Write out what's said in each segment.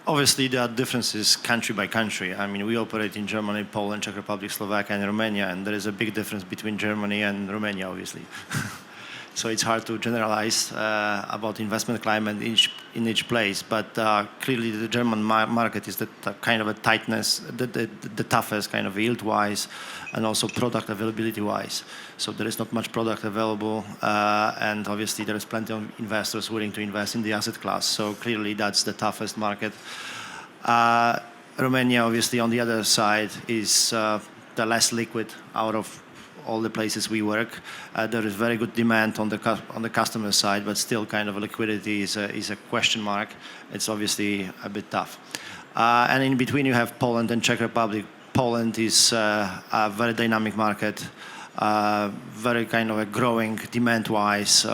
Obviously, there are differences country by country. I mean, we operate in Germany, Poland, Czech Republic, Slovakia, and Romania, and there is a big difference between Germany and Romania, obviously. So it's hard to generalize about investment climate in each place. But clearly, the German market is the kind of a tightness, the toughest kind of yield-wise, and also product availability-wise. So there is not much product available, and obviously there is plenty of investors willing to invest in the asset class. So clearly, that's the toughest market. Romania, obviously, on the other side, is the less liquid out of all the places we work. There is very good demand on the customer side, but still kind of liquidity is a question mark. It's obviously a bit tough. And in between you have Poland and Czech Republic. Poland is a very dynamic market, very kind of a growing demand-wise.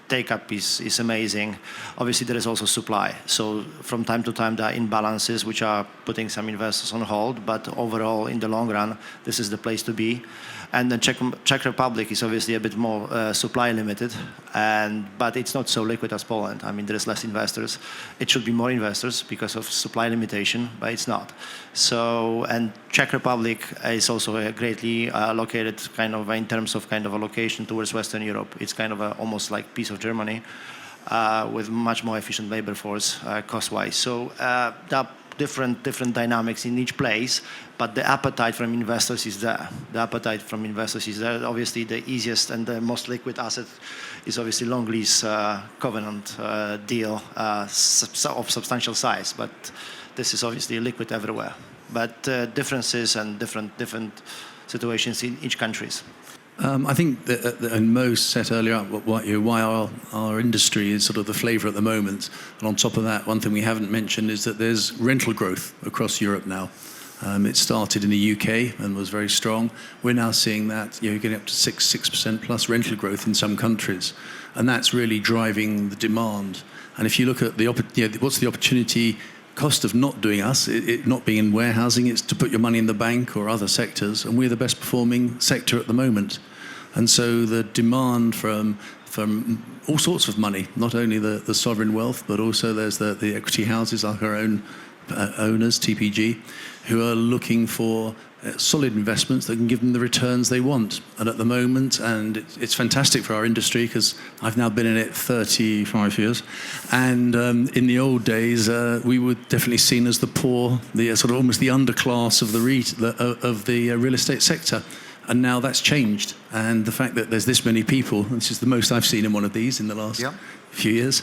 Take-up is amazing. Obviously, there is also supply. So from time to time, there are imbalances which are putting some investors on hold. But overall, in the long run, this is the place to be. And the Czech Republic is obviously a bit more supply limited, but it's not so liquid as Poland. I mean, there is less investors. It should be more investors because of supply limitation, but it's not. So, and Czech Republic is also a greatly located kind of in terms of kind of a location towards Western Europe. It's kind of almost like piece of Germany with much more efficient labor force cost-wise. So there are different dynamics in each place, but the appetite from investors is there. The appetite from investors is there. Obviously, the easiest and the most liquid asset is obviously long lease covenant deal of substantial size, but this is obviously liquid everywhere. But differences and different situations in each countries. I think that, and Mo said earlier why our industry is sort of the flavour at the moment. And on top of that, one thing we haven't mentioned is that there's rental growth across Europe now. It started in the UK and was very strong. We're now seeing that getting up to 6% plus rental growth in some countries, and that's really driving the demand. And if you look at what's the opportunity cost of not doing us, it not being in warehousing, it's to put your money in the bank or other sectors, and we're the best performing sector at the moment. And so the demand from all sorts of money, not only the sovereign wealth, but also there's the equity houses, like our own owners, TPG, who are looking for solid investments that can give them the returns they want. And at the moment, and it's fantastic for our industry because I've now been in it 35 years, and in the old days we were definitely seen as the poor, the sort of almost the underclass of the real estate sector. And now that's changed, and the fact that there's this many people, this is the most I've seen in one of these in the last few years,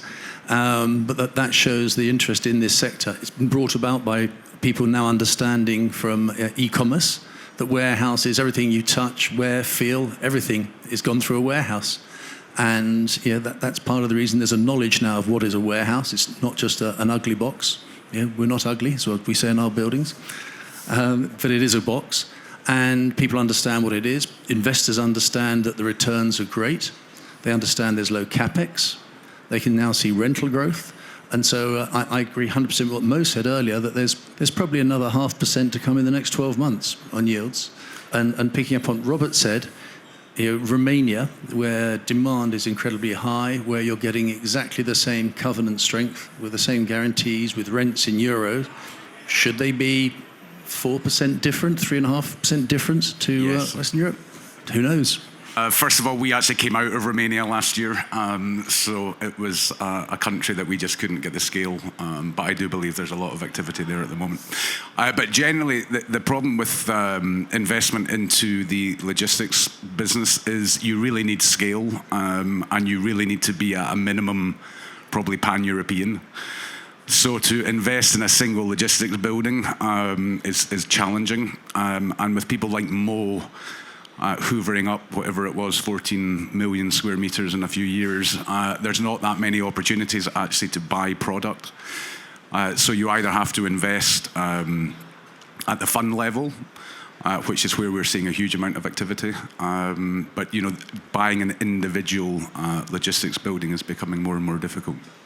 but that shows the interest in this sector. It's been brought about by people now understanding from e-commerce that warehouses, everything you touch, wear, feel, everything is gone through a warehouse. And that's part of the reason there's a knowledge now of what is a warehouse. It's not just an ugly box. We're not ugly, is what we say in our buildings, but it is a box. And people understand what it is. Investors understand that the returns are great. They understand there's low capex. They can now see rental growth. And so I agree 100% with what Mo said earlier, that there's probably another 0.5% to come in the next 12 months on yields. And picking up on what Robert said, Romania, where demand is incredibly high, where you're getting exactly the same covenant strength with the same guarantees, with rents in euros, should they be 4% different, 3.5% difference to Western Europe? Who knows? First of all, we actually came out of Romania last year, so it was a country that we just couldn't get the scale, but I do believe there's a lot of activity there at the moment. But generally, the problem with investment into the logistics business is you really need scale, and you really need to be at a minimum probably pan-European. So to invest in a single logistics building is challenging, and with people like Mo hoovering up whatever it was, 14 million square meters in a few years, there's not that many opportunities actually to buy product. So you either have to invest at the fund level, which is where we're seeing a huge amount of activity, but buying an individual logistics building is becoming more and more difficult.